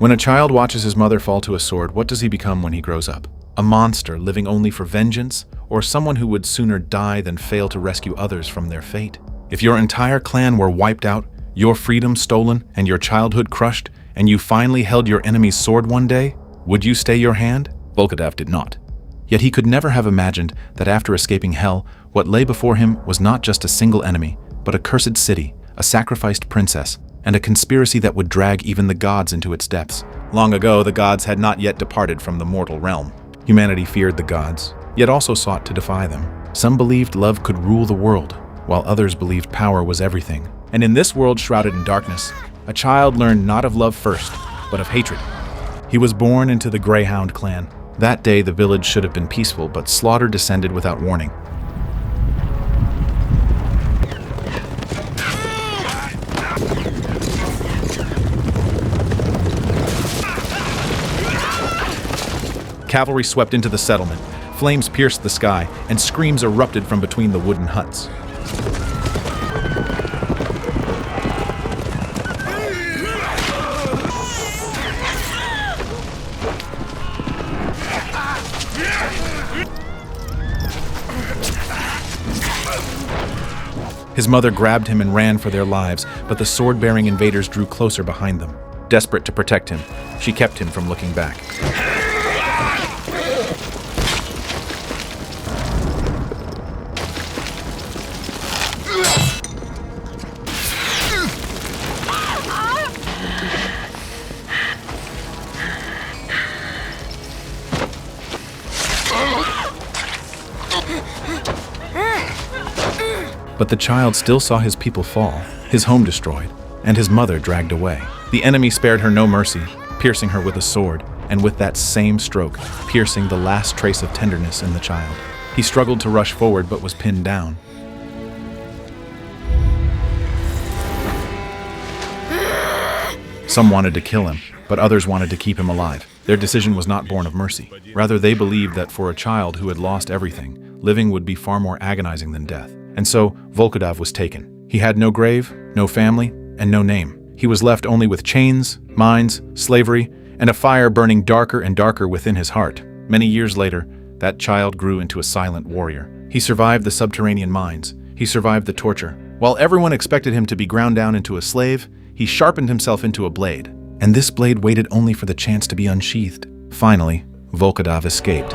When a child watches his mother fall to a sword, what does he become when he grows up? A monster living only for vengeance, or someone who would sooner die than fail to rescue others from their fate? If your entire clan were wiped out, your freedom stolen, and your childhood crushed, and you finally held your enemy's sword one day, would you stay your hand? Volkodav did not. Yet he could never have imagined that after escaping hell, what lay before him was not just a single enemy, but a cursed city, a sacrificed princess, and a conspiracy that would drag even the gods into its depths. Long ago, the gods had not yet departed from the mortal realm. Humanity feared the gods, yet also sought to defy them. Some believed love could rule the world, while others believed power was everything. And in this world shrouded in darkness, a child learned not of love first, but of hatred. He was born into the Greyhound clan. That day, the village should have been peaceful, but slaughter descended without warning. Cavalry swept into the settlement, flames pierced the sky, and screams erupted from between the wooden huts. His mother grabbed him and ran for their lives, but the sword-bearing invaders drew closer behind them. Desperate to protect him, she kept him from looking back. But the child still saw his people fall, his home destroyed, and his mother dragged away. The enemy spared her no mercy, piercing her with a sword, and with that same stroke, piercing the last trace of tenderness in the child. He struggled to rush forward but was pinned down. Some wanted to kill him, but others wanted to keep him alive. Their decision was not born of mercy. Rather, they believed that for a child who had lost everything, living would be far more agonizing than death. And so, Volkodav was taken. He had no grave, no family, and no name. He was left only with chains, mines, slavery, and a fire burning darker and darker within his heart. Many years later, that child grew into a silent warrior. He survived the subterranean mines. He survived the torture. While everyone expected him to be ground down into a slave, he sharpened himself into a blade. And this blade waited only for the chance to be unsheathed. Finally, Volkodav escaped.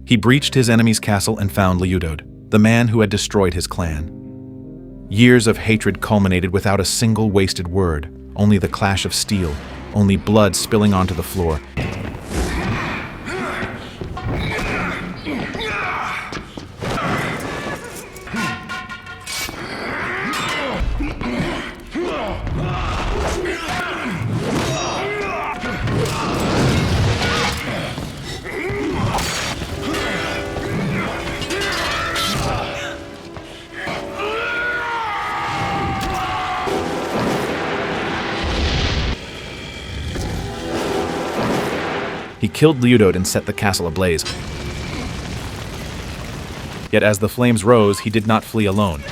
He breached his enemy's castle and found Ludoed, the man who had destroyed his clan. Years of hatred culminated without a single wasted word, only the clash of steel, only blood spilling onto the floor. He killed Ludoed and set the castle ablaze. Yet as the flames rose, he did not flee alone.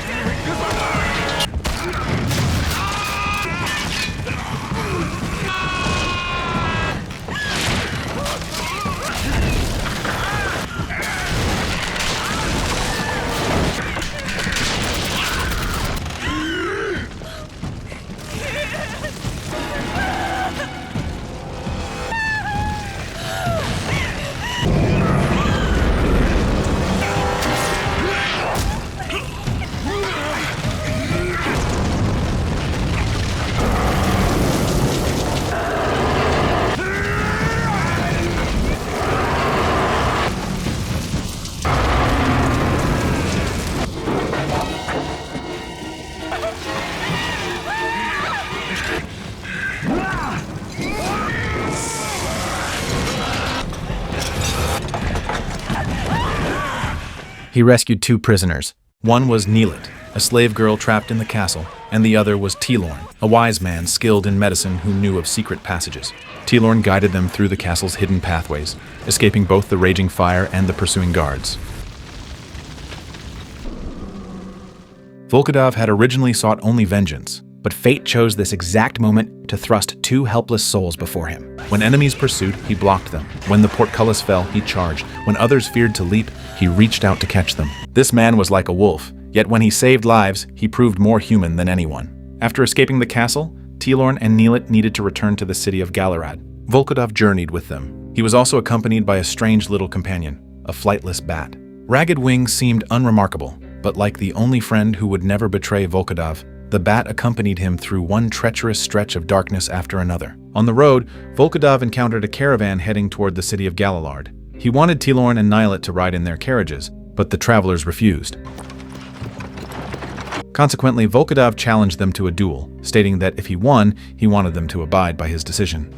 He rescued 2 prisoners. One was Neletuchaya, a slave girl trapped in the castle, and the other was Tilorn, a wise man skilled in medicine who knew of secret passages. Tilorn guided them through the castle's hidden pathways, escaping both the raging fire and the pursuing guards. Volkodav had originally sought only vengeance, but fate chose this exact moment to thrust two helpless souls before him. When enemies pursued, he blocked them. When the portcullis fell, he charged. When others feared to leap, he reached out to catch them. This man was like a wolf, yet when he saved lives, he proved more human than anyone. After escaping the castle, Tilorn and Neletuchaya needed to return to the city of Galerad. Volkodav journeyed with them. He was also accompanied by a strange little companion, a flightless bat. Ragged Wing seemed unremarkable, but like the only friend who would never betray Volkodav, the bat accompanied him through one treacherous stretch of darkness after another. On the road, Volkodav encountered a caravan heading toward the city of Galerad. He wanted Tilorn and Neletuchaya to ride in their carriages, but the travelers refused. Consequently, Volkodav challenged them to a duel, stating that if he won, he wanted them to abide by his decision.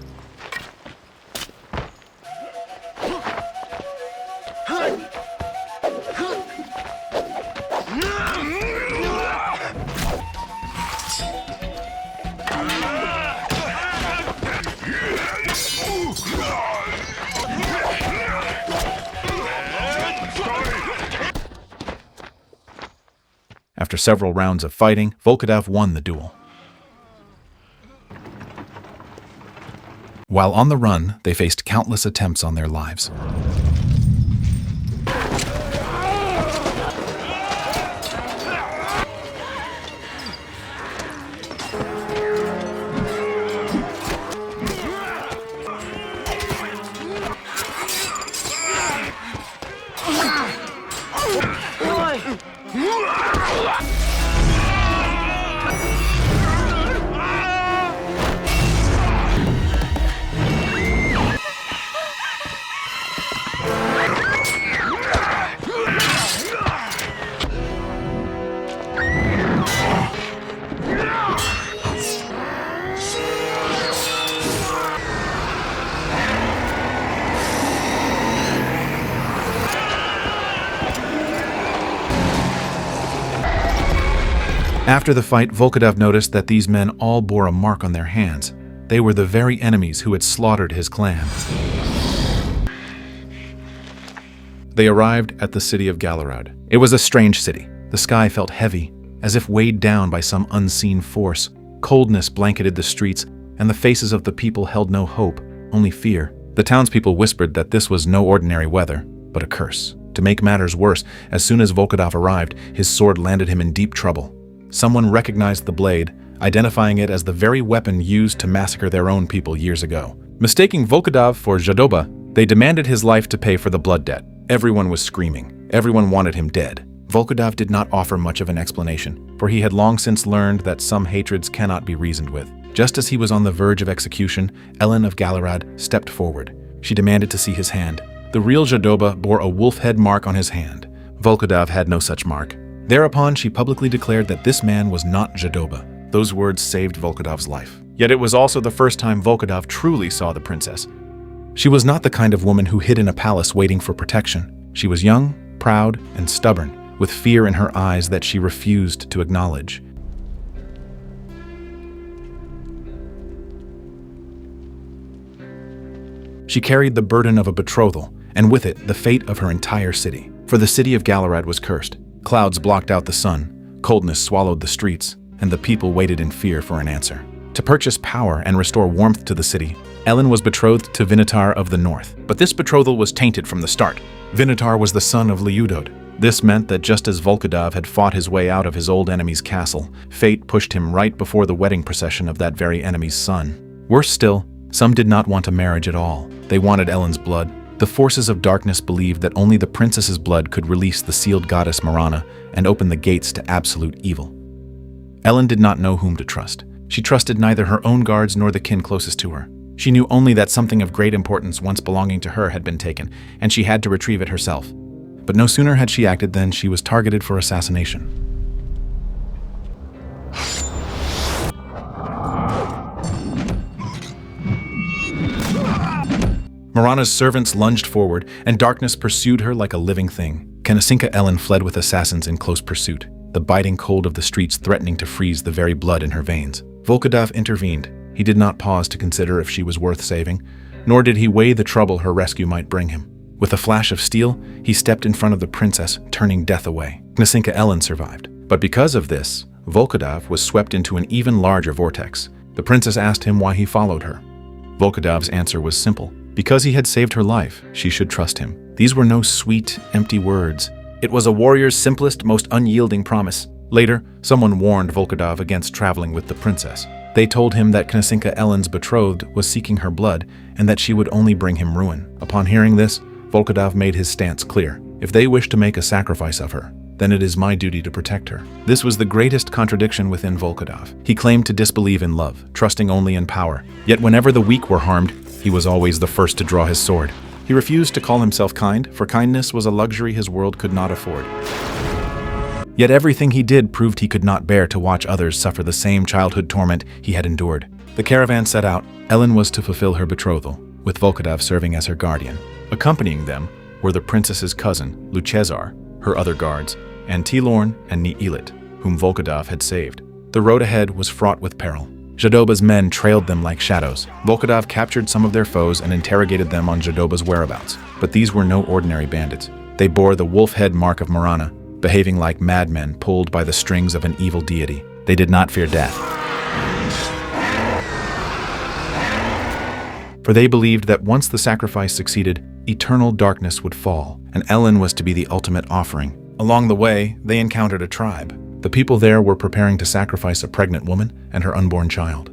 After several rounds of fighting, Volkodav won the duel. While on the run, they faced countless attempts on their lives. After the fight, Volkodav noticed that these men all bore a mark on their hands. They were the very enemies who had slaughtered his clan. They arrived at the city of Galerad. It was a strange city. The sky felt heavy, as if weighed down by some unseen force. Coldness blanketed the streets, and the faces of the people held no hope, only fear. The townspeople whispered that this was no ordinary weather, but a curse. To make matters worse, as soon as Volkodav arrived, his sword landed him in deep trouble. Someone recognized the blade, identifying it as the very weapon used to massacre their own people years ago. Mistaking Volkodav for Jadoba, they demanded his life to pay for the blood debt. Everyone was screaming. Everyone wanted him dead. Volkodav did not offer much of an explanation, for he had long since learned that some hatreds cannot be reasoned with. Just as he was on the verge of execution, Ellen of Galerad stepped forward. She demanded to see his hand. The real Jadoba bore a wolf head mark on his hand. Volkodav had no such mark. Thereupon, she publicly declared that this man was not Jadoba. Those words saved Volkodav's life. Yet it was also the first time Volkodav truly saw the princess. She was not the kind of woman who hid in a palace waiting for protection. She was young, proud, and stubborn, with fear in her eyes that she refused to acknowledge. She carried the burden of a betrothal, and with it, the fate of her entire city. For the city of Galerad was cursed. Clouds blocked out the sun, coldness swallowed the streets, and the people waited in fear for an answer. To purchase power and restore warmth to the city, Ellen was betrothed to Vinitar of the north. But this betrothal was tainted from the start. Vinitar was the son of Ludoed. This meant that just as Volkodav had fought his way out of his old enemy's castle, fate pushed him right before the wedding procession of that very enemy's son. Worse still, some did not want a marriage at all. They wanted Ellen's blood. The forces of darkness believed that only the princess's blood could release the sealed goddess Marana and open the gates to absolute evil. Ellen did not know whom to trust. She trusted neither her own guards nor the kin closest to her. She knew only that something of great importance once belonging to her had been taken, and she had to retrieve it herself. But no sooner had she acted than she was targeted for assassination. Marana's servants lunged forward, and darkness pursued her like a living thing. Kanasinka Ellen fled with assassins in close pursuit. the biting cold of the streets threatening to freeze the very blood in her veins. Volkodav intervened. He did not pause to consider if she was worth saving, nor did he weigh the trouble her rescue might bring him. With a flash of steel, he stepped in front of the princess, turning death away. Knasinka Ellen survived. But because of this, Volkodav was swept into an even larger vortex. The princess asked him why he followed her. Volkodav's answer was simple. Because he had saved her life, she should trust him. These were no sweet, empty words. It was a warrior's simplest, most unyielding promise. Later, someone warned Volkodav against traveling with the princess. They told him that Knasinka Ellen's betrothed was seeking her blood and that she would only bring him ruin. Upon hearing this, Volkodav made his stance clear. If they wish to make a sacrifice of her, then it is my duty to protect her. This was the greatest contradiction within Volkodav. He claimed to disbelieve in love, trusting only in power. Yet whenever the weak were harmed, he was always the first to draw his sword. He refused to call himself kind, for kindness was a luxury his world could not afford. Yet everything he did proved he could not bear to watch others suffer the same childhood torment he had endured. The caravan set out. Ellen was to fulfill her betrothal, with Volkodav serving as her guardian. Accompanying them were the princess's cousin, Lucezar, her other guards, and Tilorn and Neletuchaya, whom Volkodav had saved. The road ahead was fraught with peril. Jadoba's men trailed them like shadows. Volkodav captured some of their foes and interrogated them on Jadoba's whereabouts. But these were no ordinary bandits. They bore the wolf head mark of Marana, behaving like madmen pulled by the strings of an evil deity. They did not fear death, for they believed that once the sacrifice succeeded, eternal darkness would fall, and Ellen was to be the ultimate offering. Along the way, they encountered a tribe. The people there were preparing to sacrifice a pregnant woman and her unborn child.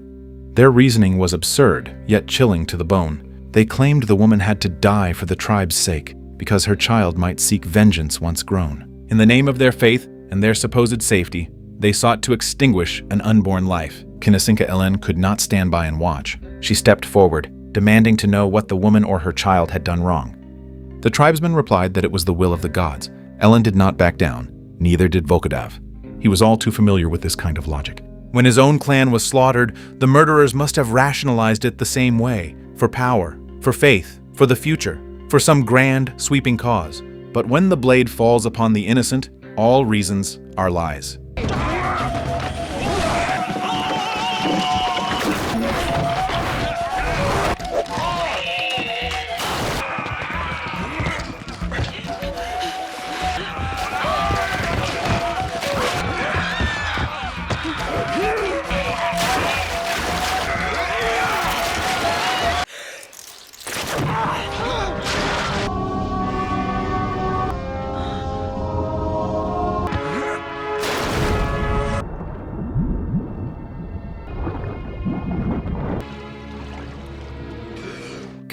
Their reasoning was absurd, yet chilling to the bone. They claimed the woman had to die for the tribe's sake, because her child might seek vengeance once grown. In the name of their faith and their supposed safety, they sought to extinguish an unborn life. Knasinka Ellen could not stand by and watch. She stepped forward, demanding to know what the woman or her child had done wrong. The tribesman replied that it was the will of the gods. Ellen did not back down, neither did Volkodav. He was all too familiar with this kind of logic. When his own clan was slaughtered, the murderers must have rationalized it the same way, for power, for faith, for the future, for some grand, sweeping cause. But when the blade falls upon the innocent, all reasons are lies.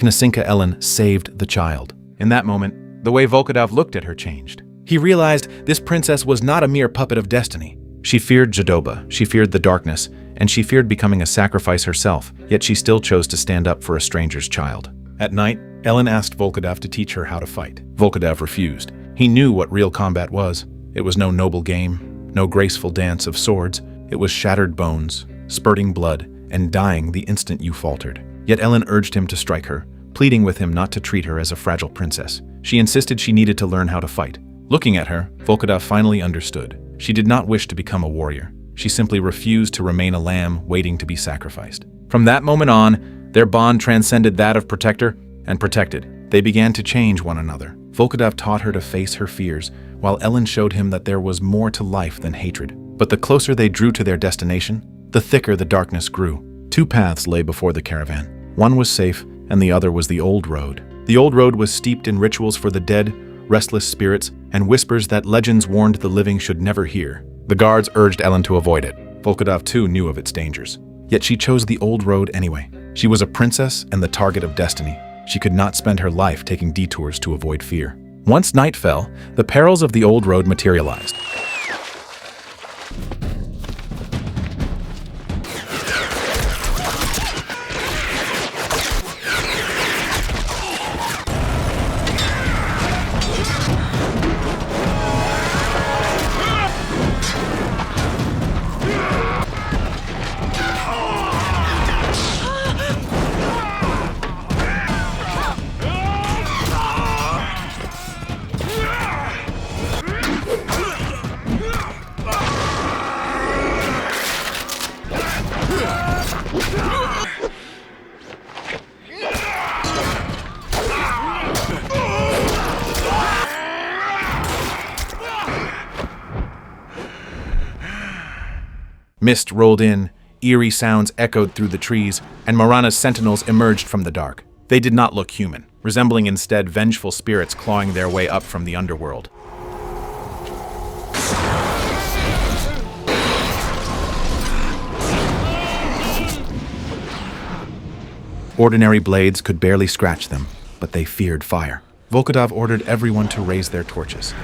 Knasinka Ellen saved the child. In that moment, the way Volkodav looked at her changed. He realized this princess was not a mere puppet of destiny. She feared Jadoba, she feared the darkness, and she feared becoming a sacrifice herself, yet she still chose to stand up for a stranger's child. At night, Ellen asked Volkodav to teach her how to fight. Volkodav refused. He knew what real combat was. It was no noble game, no graceful dance of swords. It was shattered bones, spurting blood, and dying the instant you faltered. Yet Ellen urged him to strike her, pleading with him not to treat her as a fragile princess. She insisted she needed to learn how to fight. Looking at her, Volkodav finally understood. She did not wish to become a warrior. She simply refused to remain a lamb waiting to be sacrificed. From that moment on, their bond transcended that of protector and protected. They began to change one another. Volkodav taught her to face her fears, while Ellen showed him that there was more to life than hatred. But the closer they drew to their destination, the thicker the darkness grew. Two paths lay before the caravan. One was safe, and the other was the old road. The old road was steeped in rituals for the dead, restless spirits, and whispers that legends warned the living should never hear. The guards urged Ellen to avoid it. Volkodav too knew of its dangers. Yet she chose the old road anyway. She was a princess and the target of destiny. She could not spend her life taking detours to avoid fear. Once night fell, the perils of the old road materialized. Mist rolled in, eerie sounds echoed through the trees, and Marana's sentinels emerged from the dark. They did not look human, resembling instead vengeful spirits clawing their way up from the underworld. Ordinary blades could barely scratch them, but they feared fire. Volkodav ordered everyone to raise their torches.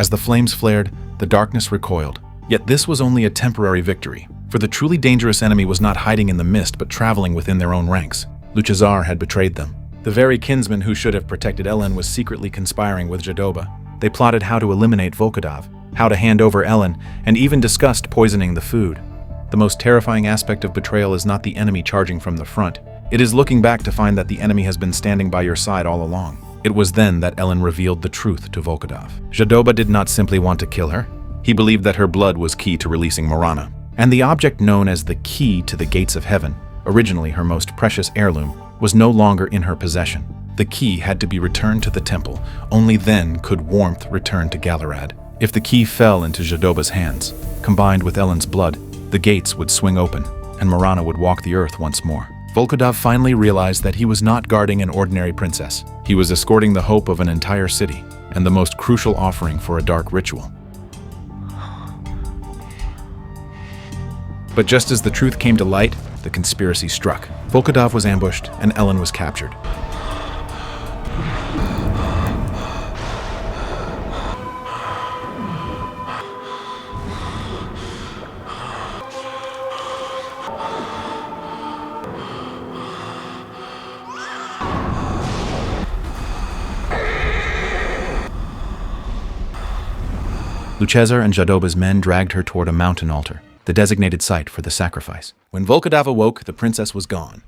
As the flames flared, the darkness recoiled. Yet this was only a temporary victory, for the truly dangerous enemy was not hiding in the mist but traveling within their own ranks. Luchazar had betrayed them. The very kinsman who should have protected Ellen was secretly conspiring with Jadoba. They plotted how to eliminate Volkodav, how to hand over Ellen, and even discussed poisoning the food. The most terrifying aspect of betrayal is not the enemy charging from the front. It is looking back to find that the enemy has been standing by your side all along. It was then that Ellen revealed the truth to Volkodav. Jadoba did not simply want to kill her. He believed that her blood was key to releasing Marana. And the object known as the key to the gates of heaven, originally her most precious heirloom, was no longer in her possession. The key had to be returned to the temple. Only then could warmth return to Galerad. If the key fell into Jadoba's hands, combined with Ellen's blood, the gates would swing open, and Marana would walk the earth once more. Volkodav finally realized that he was not guarding an ordinary princess. He was escorting the hope of an entire city, and the most crucial offering for a dark ritual. But just as the truth came to light, the conspiracy struck. Volkodav was ambushed, and Ellen was captured. Luchazar and Jadoba's men dragged her toward a mountain altar, the designated site for the sacrifice. When Volkodav awoke, the princess was gone.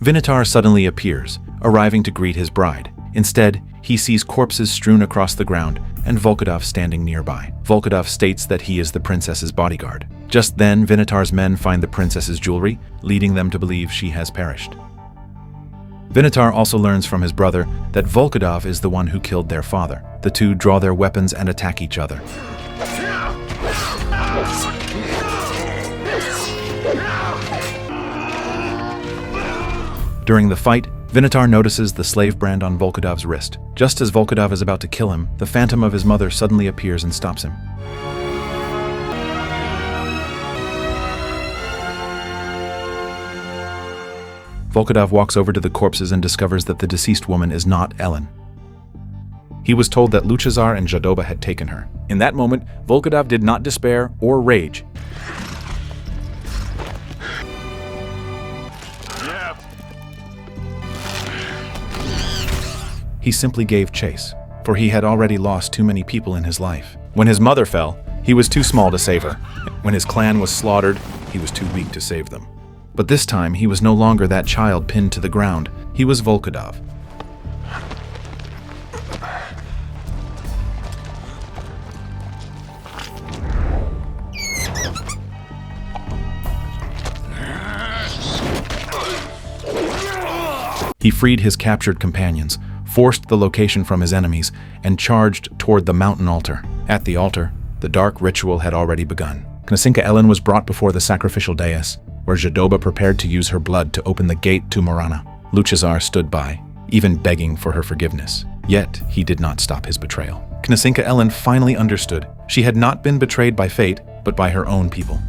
Vinitar suddenly appears, arriving to greet his bride. Instead, he sees corpses strewn across the ground and Volkodav standing nearby. Volkodav states that he is the princess's bodyguard. Just then, Vinitar's men find the princess's jewelry, leading them to believe she has perished. Vinitar also learns from his brother that Volkodav is the one who killed their father. The two draw their weapons and attack each other. During the fight, Vinitar notices the slave brand on Volkodav's wrist. Just as Volkodav is about to kill him, the phantom of his mother suddenly appears and stops him. Volkodav walks over to the corpses and discovers that the deceased woman is not Ellen. He was told that Luchazar and Jadoba had taken her. In that moment, Volkodav did not despair or rage. He simply gave chase, for he had already lost too many people in his life. When his mother fell, he was too small to save her. When his clan was slaughtered, he was too weak to save them. But this time, he was no longer that child pinned to the ground. He was Volkodav. He freed his captured companions, forced the location from his enemies, and charged toward the mountain altar. At the altar, the dark ritual had already begun. Knasinka Ellen was brought before the sacrificial dais, where Jadoba prepared to use her blood to open the gate to Marana. Luchazar stood by, even begging for her forgiveness. Yet, he did not stop his betrayal. Knasinka Ellen finally understood. She had not been betrayed by fate, but by her own people.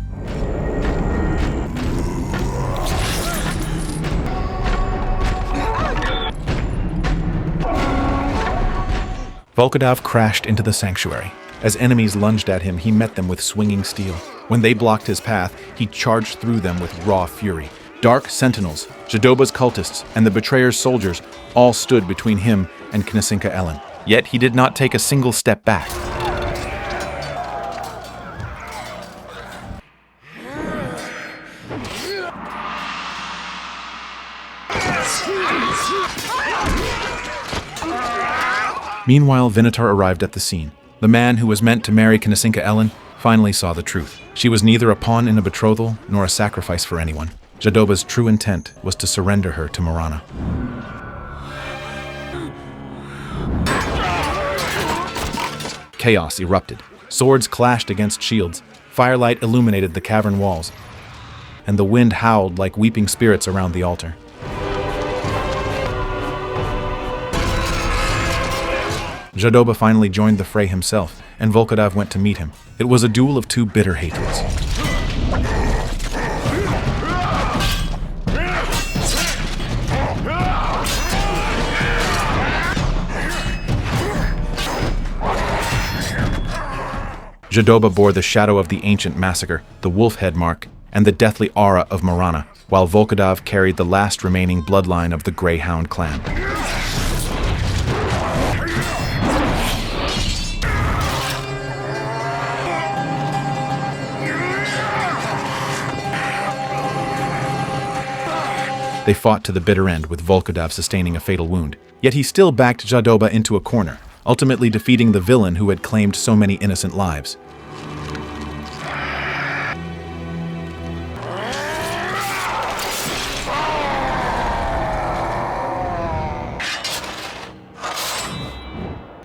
Volkodav crashed into the sanctuary. As enemies lunged at him, he met them with swinging steel. When they blocked his path, he charged through them with raw fury. Dark sentinels, Jadoba's cultists, and the betrayer's soldiers all stood between him and Knasinka Ellen. Yet he did not take a single step back. Meanwhile, Vinitar arrived at the scene. The man who was meant to marry Knasinka Ellen finally saw the truth. She was neither a pawn in a betrothal nor a sacrifice for anyone. Jadoba's true intent was to surrender her to Marana. Chaos erupted. Swords clashed against shields. Firelight illuminated the cavern walls, and the wind howled like weeping spirits around the altar. Jadoba finally joined the fray himself, and Volkodav went to meet him. It was a duel of two bitter hatreds. Jadoba bore the shadow of the ancient massacre, the wolf head mark, and the deathly aura of Marana, while Volkodav carried the last remaining bloodline of the Greyhound clan. They fought to the bitter end, with Volkodav sustaining a fatal wound. Yet he still backed Jadoba into a corner, ultimately defeating the villain who had claimed so many innocent lives.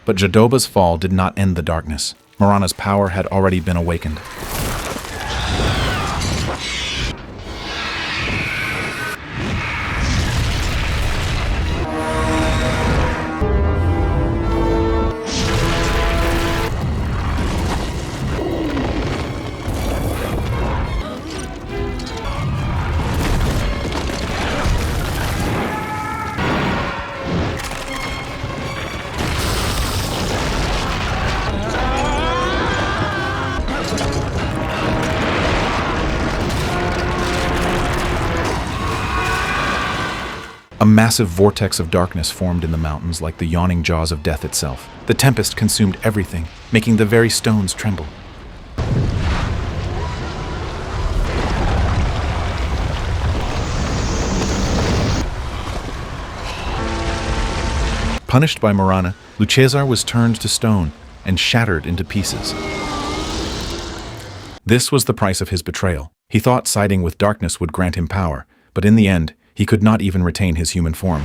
But Jadoba's fall did not end the darkness. Marana's power had already been awakened. A massive vortex of darkness formed in the mountains like the yawning jaws of death itself. The tempest consumed everything, making the very stones tremble. Punished by Marana, Lucezar was turned to stone and shattered into pieces. This was the price of his betrayal. He thought siding with darkness would grant him power, but in the end, he could not even retain his human form.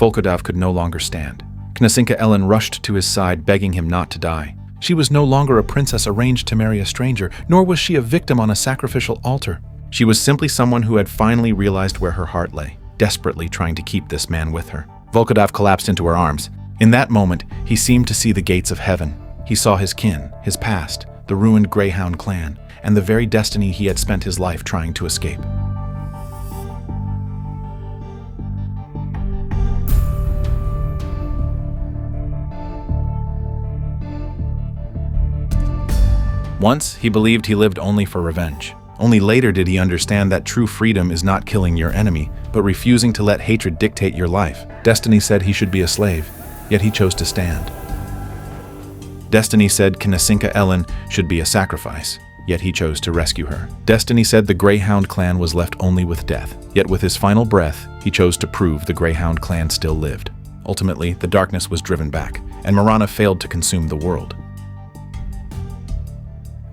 Volkodav could no longer stand. Knasinka Ellen rushed to his side, begging him not to die. She was no longer a princess arranged to marry a stranger, nor was she a victim on a sacrificial altar. She was simply someone who had finally realized where her heart lay, desperately trying to keep this man with her. Volkodav collapsed into her arms. In that moment, he seemed to see the gates of heaven. He saw his kin, his past, the ruined Greyhound clan, and the very destiny he had spent his life trying to escape. Once, he believed he lived only for revenge. Only later did he understand that true freedom is not killing your enemy, but refusing to let hatred dictate your life. Destiny said he should be a slave, yet he chose to stand. Destiny said Knasinka Ellen should be a sacrifice, yet he chose to rescue her. Destiny said the Greyhound clan was left only with death, yet with his final breath, he chose to prove the Greyhound clan still lived. Ultimately, the darkness was driven back, and Marana failed to consume the world.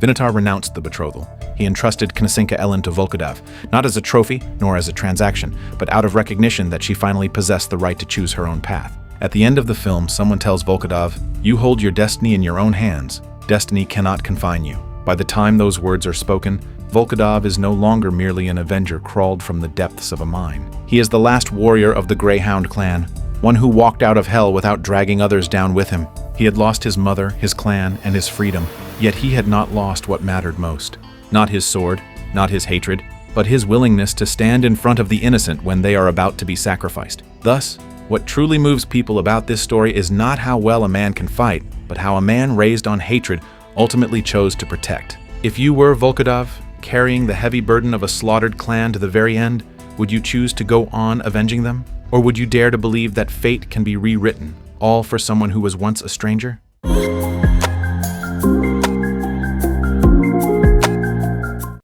Vinitar renounced the betrothal. He entrusted Knasinka Ellen to Volkodav, not as a trophy nor as a transaction, but out of recognition that she finally possessed the right to choose her own path. At the end of the film, someone tells Volkodav, "You hold your destiny in your own hands. Destiny cannot confine you." By the time those words are spoken, Volkodav is no longer merely an avenger crawled from the depths of a mine. He is the last warrior of the Greyhound clan, one who walked out of hell without dragging others down with him. He had lost his mother, his clan, and his freedom, yet he had not lost what mattered most. Not his sword, not his hatred, but his willingness to stand in front of the innocent when they are about to be sacrificed. Thus, what truly moves people about this story is not how well a man can fight, but how a man raised on hatred ultimately chose to protect. If you were Volkodav, carrying the heavy burden of a slaughtered clan to the very end, would you choose to go on avenging them? Or would you dare to believe that fate can be rewritten, all for someone who was once a stranger?